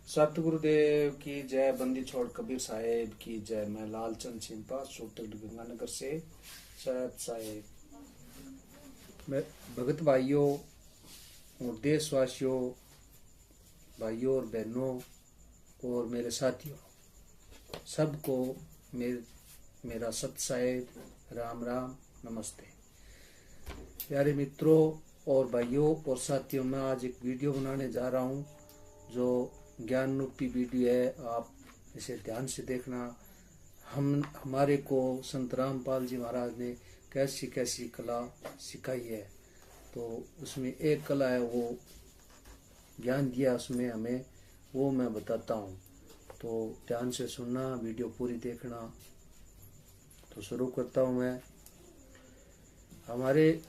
सतगुरुदेव की जय। बंदी छोड़ कबीर साहेब की जय। मैं लालचंद सिंपा सूरत गंगानगर से सैयद साहेब। मैं भगत भाइयों और देशवासियों, भाइयों और बहनों और मेरे साथियों, सबको मेरा सत साहेब, राम राम, नमस्ते। प्यारे मित्रों और भाइयों और साथियों, मैं आज एक वीडियो बनाने जा रहा हूँ जो ज्ञान रूपी वीडियो है। आप इसे ध्यान से देखना। हमारे को संत रामपाल जी महाराज ने कैसी कैसी कला सिखाई है, तो उसमें एक कला है, वो ज्ञान दिया उसमें हमें, वो मैं बताता हूँ। तो ध्यान से सुनना, वीडियो पूरी देखना। तो शुरू करता हूँ मैं। हमारे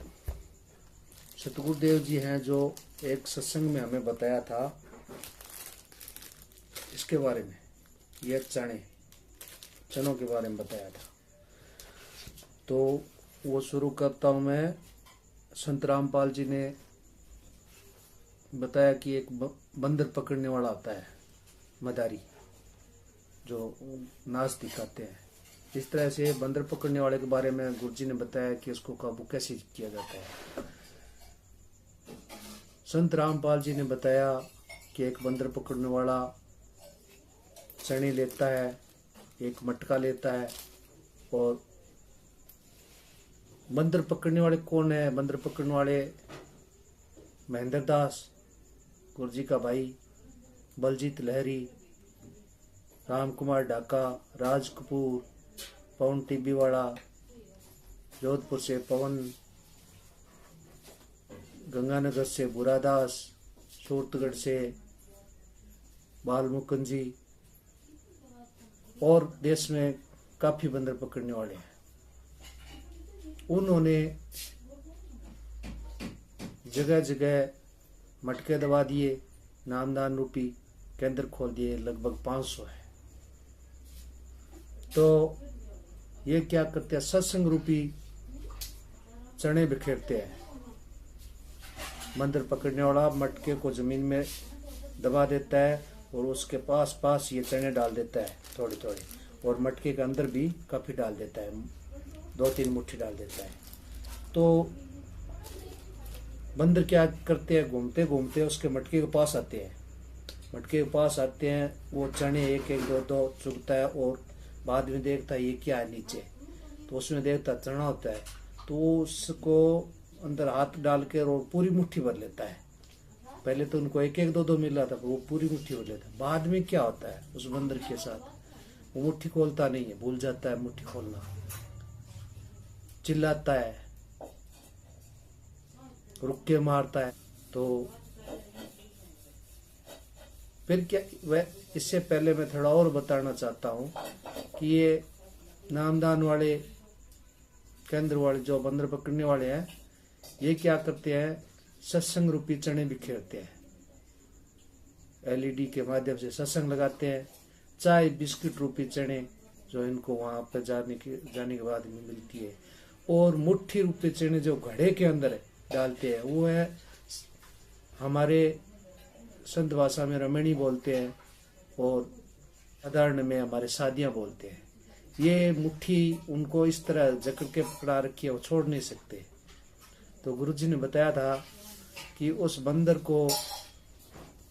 सतगुरुदेव जी हैं जो एक सत्संग में हमें बताया था इसके बारे में, ये चनों के बारे में बताया था। तो वो शुरू करता हूँ मैं। संत रामपाल जी ने बताया कि एक बंदर पकड़ने वाला आता है, मदारी, जो नाच दिखाते हैं। इस तरह से बंदर पकड़ने वाले के बारे में गुरुजी ने बताया कि उसको काबू कैसे किया जाता है। संत रामपाल जी ने बताया कि एक बंदर पकड़ने वाला चने लेता है, एक मटका लेता है। और बंदर पकड़ने वाले कौन है? बंदर पकड़ने वाले महेंद्र दास, गुरुजी का भाई, बलजीत लहरी, राम कुमार ढाका, राज कपूर, पवन टीबी वाला, जोधपुर से पवन, गंगानगर से बुरादास, सूरतगढ़ से बाल मुकुंद जी, और देश में काफी बंदर पकड़ने वाले हैं। उन्होंने जगह जगह मटके दबा दिए, नामदान रूपी केंद्र खोल दिए, लगभग 500 है। तो ये क्या करते हैं? सत्संग रूपी चने बिखेरते हैं। बंदर पकड़ने वाला मटके को जमीन में दबा देता है और उसके पास पास ये चने डाल देता है थोड़ी थोड़ी, और मटके के अंदर भी काफी डाल देता है, 2-3 मुट्ठी डाल देता है। तो बंदर क्या करते हैं? घूमते घूमते उसके मटके के पास आते हैं। मटके के पास आते हैं, वो चने एक एक दो दो चुगता है और बाद में देखता है ये क्या है नीचे। तो उसमें देखता चना होता है, तो उसको अंदर हाथ डाल के और पूरी मुट्ठी भर लेता है। पहले तो उनको एक एक दो दो मिला था, वो पूरी मुट्ठी भर लेता है। बाद में क्या होता है उस बंदर के साथ? वो मुट्ठी खोलता नहीं है, भूल जाता है मुट्ठी खोलना, चिल्लाता है, रुक्के मारता है। तो फिर क्या? वह इससे पहले मैं थोड़ा और बताना चाहता हूँ कि ये नामदान वाले, केंद्र वाले जो बंदर पकड़ने वाले हैं, ये क्या करते हैं? सत्संग रूपी चने बिखेरते हैं। एलईडी के माध्यम से सत्संग लगाते हैं। चाय बिस्किट रूपी चने जो इनको वहां पर जाने के बाद में मिलती है, और मुट्ठी रूपी चने जो घड़े के अंदर डालते हैं, वो है हमारे संत भाषा में रमणी बोलते हैं और साधारण में हमारे सादियां बोलते हैं। ये मुट्ठी उनको इस तरह जकड़ के पकड़ा रखी है, वो छोड़ नहीं सकते। तो गुरुजी ने बताया था कि उस बंदर को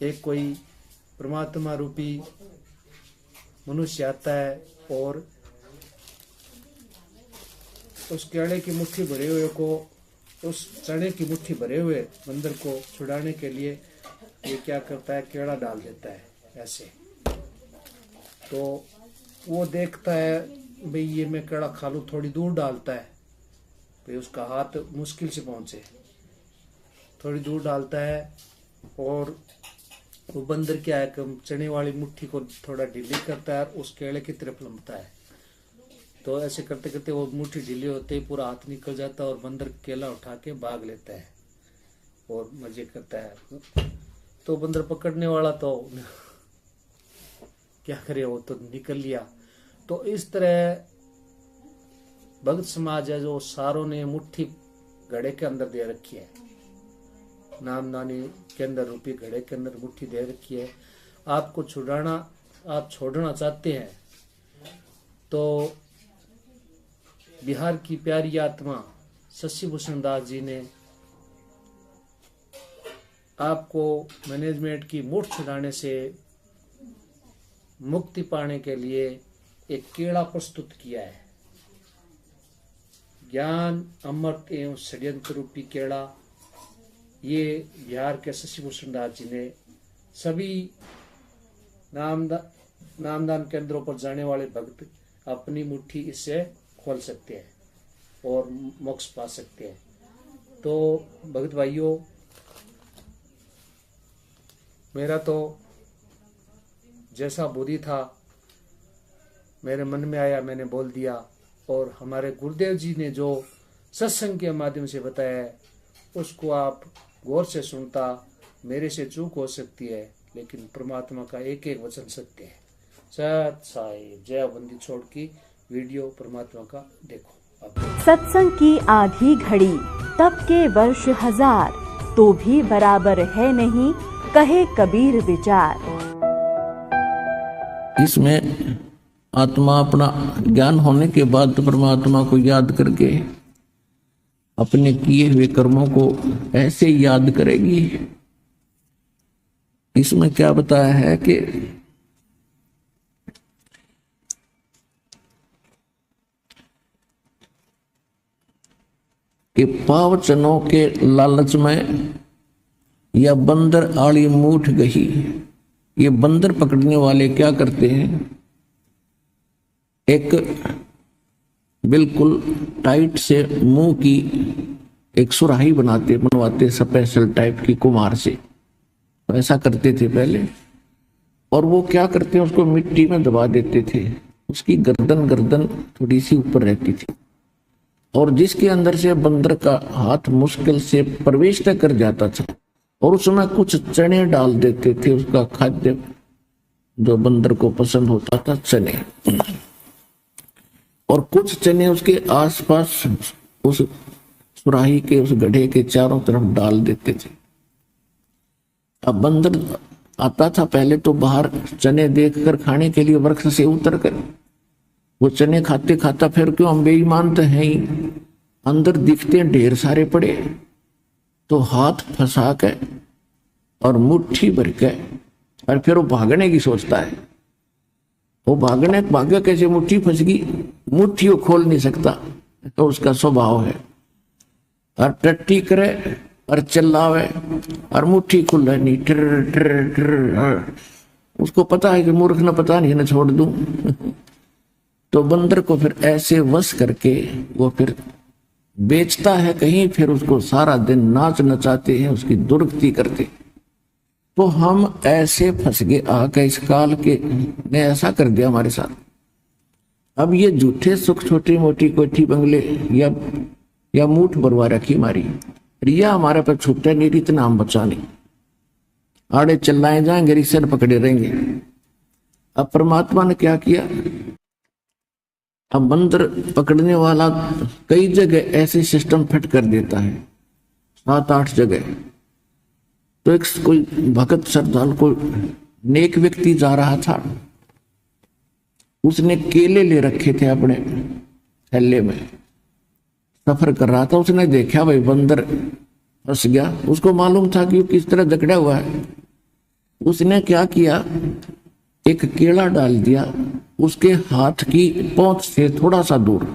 एक कोई परमात्मा रूपी मनुष्य आता है और उस केड़े की मुट्ठी भरे हुए को, उस चने की मुट्ठी भरे हुए बंदर को छुड़ाने के लिए ये क्या करता है? केड़ा डाल देता है ऐसे। तो वो देखता है भाई ये मैं केड़ा खा लूं, थोड़ी दूर डालता है भाई उसका हाथ मुश्किल से पहुंचे, थोड़ी दूर डालता है। और वो बंदर क्या है कि चने वाली मुट्ठी को थोड़ा ढीली करता है और उस केले की तरफ लंबता है। तो ऐसे करते करते वो मुट्ठी ढीली होते ही पूरा हाथ निकल जाता है और बंदर केला उठा के भाग लेता है और मजे करता है। तो बंदर पकड़ने वाला तो क्या करे, वो तो निकल लिया। तो इस तरह भक्त समाज है जो सारों ने मुट्ठी घड़े के अंदर दे रखी है, नामदानी के अंदर रूपी घड़े के अंदर मुट्ठी दे रखी है। आपको आप छोड़ना चाहते हैं तो बिहार की प्यारी आत्मा शशि भूषण दास जी ने आपको मैनेजमेंट की मुठ छुड़ाने से मुक्ति पाने के लिए एक केड़ा प्रस्तुत किया है। ज्ञान अमृत एवं षड्यंत्र रूपी केड़ा, ये बिहार के शशि भूषण दास जी ने सभी नामदान केंद्रों पर जाने वाले भक्त अपनी मुट्ठी इससे खोल सकते हैं और मोक्ष पा सकते हैं। तो भक्त भाइयों, मेरा तो जैसा बुद्धि था मेरे मन में आया मैंने बोल दिया, और हमारे गुरुदेव जी ने जो सत्संग के माध्यम से बताया है उसको आप गौर से सुनता। मेरे से चूक हो सकती है लेकिन परमात्मा का एक एक वचन सत्य है। सत साई जय। बंदी छोड़ की वीडियो परमात्मा का देखो। सत्संग की आधी घड़ी तब के वर्ष 1000 तो भी बराबर है नहीं, कहे कबीर विचार। इसमें आत्मा अपना ज्ञान होने के बाद परमात्मा को याद करके अपने किए हुए कर्मों को ऐसे याद करेगी। इसमें क्या बताया है कि पावचनों के लालच में या बंदर आड़ी मूठ गही। ये बंदर पकड़ने वाले क्या करते हैं, एक बिल्कुल टाइट से मुंह की एक सुराही बनवाते स्पेशल टाइप की कुम्हार से। तो ऐसा करते थे पहले, और वो क्या करते हैं उसको मिट्टी में दबा देते थे। उसकी गर्दन थोड़ी सी ऊपर रहती थी, और जिसके अंदर से बंदर का हाथ मुश्किल से प्रवेश तक कर जाता था, और उसमें कुछ चने डाल देते थे। उसका खाद्य जो बंदर को पसंद होता था, चने, और कुछ चने उसके आसपास उस सुराही के उस गड्ढे के चारों तरफ डाल देते थे। अब बंदर आता था पहले तो बाहर चने देखकर खाने के लिए वृक्ष से उतर कर वो चने खाते खाता, फिर क्यों हम बेईमान तो हैं ही, अंदर दिखते ढेर सारे पड़े, तो हाथ फंसा के और मुट्ठी भर के और फिर वो भागने की सोचता है। वो भागे कैसे, मुट्ठी फंस गई, मुट्ठी वो खोल नहीं सकता, तो उसका स्वभाव है। और टट्टी करे और चिल्लावे और मुट्ठी खुले नहीं, टर टर टर। उसको पता है कि मूर्ख न पता नहीं न छोड़ दूं। तो बंदर को फिर ऐसे वश करके वो फिर बेचता है कहीं, फिर उसको सारा दिन नाच नचाते हैं, उसकी दुर्गति करते। तो हम ऐसे फंस गए आके, इस काल के ने ऐसा कर दिया हमारे साथ। अब ये झूठे सुख, छोटी मोटी कोठी बंगले या मूठ भरवा रखी हमारी, रिया हमारे पर छूटे नहीं, इतना हम बचा नहीं, आड़े चिल्लाए जाएंगे, रिश्ते पकड़े रहेंगे। अब परमात्मा ने क्या किया, अब बंदर पकड़ने वाला कई जगह ऐसे सिस्टम फिट कर देता है, 7-8 जगह। तो एक कोई भगत श्रद्धालु को नेक व्यक्ति जा रहा था, उसने केले ले रखे थे अपने थैले में, सफर कर रहा था। उसने देखा भाई बंदर फंस गया, उसको मालूम था कि वो किस तरह जकड़ा हुआ है। उसने क्या किया, एक केला डाल दिया उसके हाथ की पहुंच से थोड़ा सा दूर।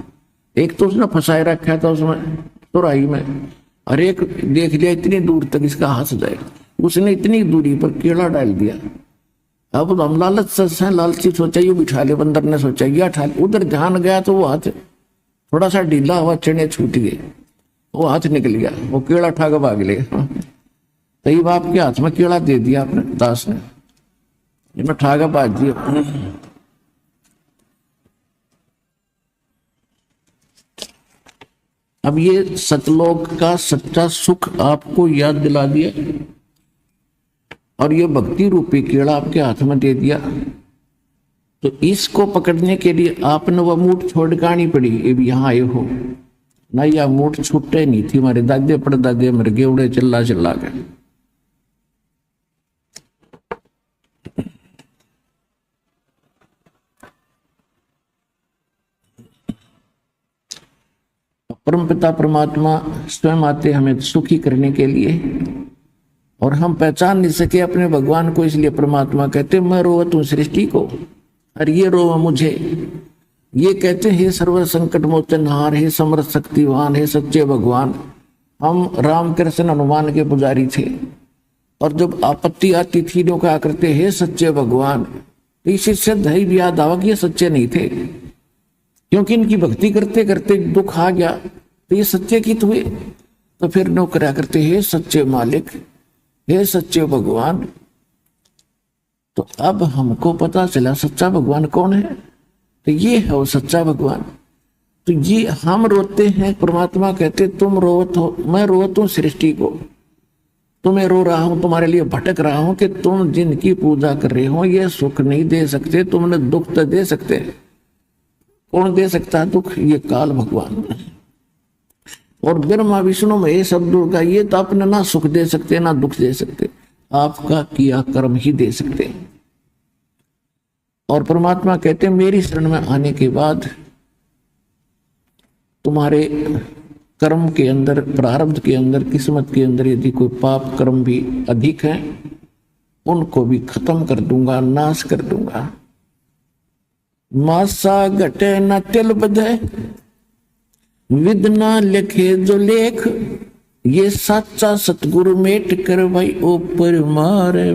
एक तो उसने फंसाए रखा था उसमें सुराही में, और एक देख लिया इतनी दूर तक इसका हाथ जाएगा, उसने इतनी दूरी पर केला डाल दिया। अब हम लालच से लालची सोचा ये बिठा ले, बंदर ने सोचा ये उठा ले। उधर ध्यान गया तो वो हाथ थोड़ा सा ढीला हुआ, चने छूट गए, वो हाथ निकल गया, वो केला उठा के भाग ले। सही बाप के हाथ में केला दे दिया अपने दास ने, ये उठा के भाग दिया। अब ये सतलोक का सच्चा सुख आपको याद दिला दिया, और ये भक्ति रूपी केड़ा आपके हाथ में दे दिया। तो इसको पकड़ने के लिए आपने वह मूठ छोड़ कानी पड़ी। ये भी यहाँ आए हो ना, यह मूठ छूटे नहीं थी, हमारे दादे परदादे मर गए उड़े चिल्ला चिल्ला के। परमपिता परमात्मा स्वयं आते हमें सुखी करने के लिए, और हम पहचान नहीं सके अपने भगवान को, इसलिए परमात्मा कहते मैं रोवत हूं सृष्टि को और ये रोव मुझे। ये कहते हे सर्व संकट मोचनहार, हे समर्थ शक्तिवान, हे सच्चे भगवान। हम राम कृष्ण हनुमान के पुजारी थे, और जब आपत्ति आती थी तो क्या करते हे सच्चे भगवान। तो इसी से दही भी याद आवा कि ये सच्चे नहीं थे, क्योंकि इनकी भक्ति करते करते दुख आ गया, तो ये सच्चे की हुए। तो फिर नौकरा करते हे सच्चे मालिक, हे सच्चे भगवान। तो अब हमको पता चला सच्चा भगवान कौन है, तो ये है वो सच्चा भगवान। तो ये हम रोते हैं, परमात्मा कहते तुम रोवत हो, मैं रोवत हूं सृष्टि को, तुम्हें रो रहा हूं, तुम्हारे लिए भटक रहा हूं कि तुम जिनकी पूजा कर रहे हो ये सुख नहीं दे सकते, तुमने दुख तो दे सकते। कौन दे सकता है दुख? ये काल भगवान। और ब्रह्मा विष्णु में ये शब्दों का, ये तो अपने ना सुख दे सकते ना दुख दे सकते, आपका किया कर्म ही दे सकते। और परमात्मा कहते मेरी शरण में आने के बाद तुम्हारे कर्म के अंदर, प्रारब्ध के अंदर, किस्मत के अंदर यदि कोई पाप कर्म भी अधिक है उनको भी खत्म कर दूंगा, नाश कर दूंगा। मासा घटे न तिल बधे, विदना लिखे जो लेख, ये सच्चा सतगुरु मेट कर भाई ऊपर मारे।